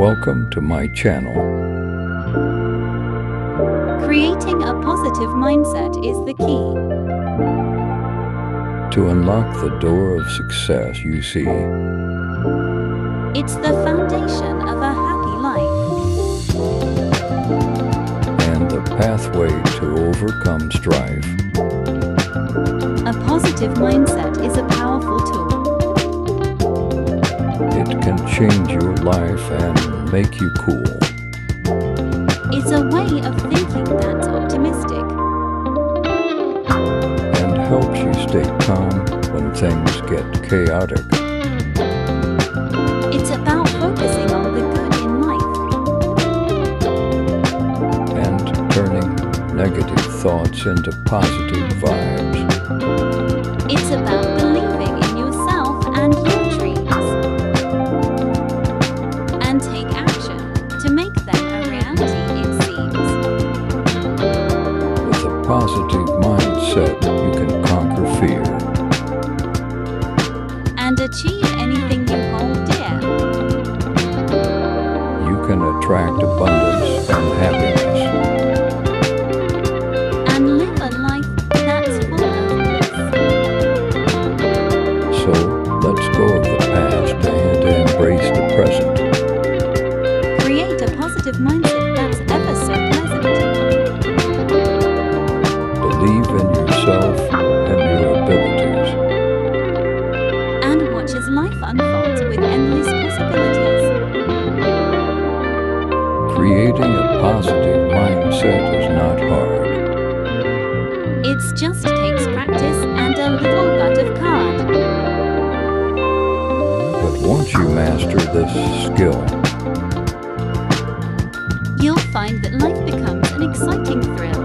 Welcome to my channel. Creating a positive mindset is the key. To unlock the door of success, you see, It's the foundation of a happy life. and the pathway to overcome strife. A positive mindset is a powerful tool. It can change your life and make you cool. It's a way of thinking that's optimistic. And helps you stay calm when things get chaotic. It's about focusing on the good in life. And turning negative thoughts into positive vibes. It's about believing in yourself and your dreams. And take action to make them a reality, it seems. With a positive mindset, you can conquer fear. And achieve anything you hold dear. You can attract abundance and happiness. And live a life that's full of bliss. So let's go of the past and embrace the present. Create a positive mindset that's ever so pleasant. Believe in yourself and your abilities. And watch as life unfolds with endless possibilities. Creating a positive mindset is not hard. It just takes practice and a little but of card. But once you master this skill, You'll find that life becomes an exciting thrill.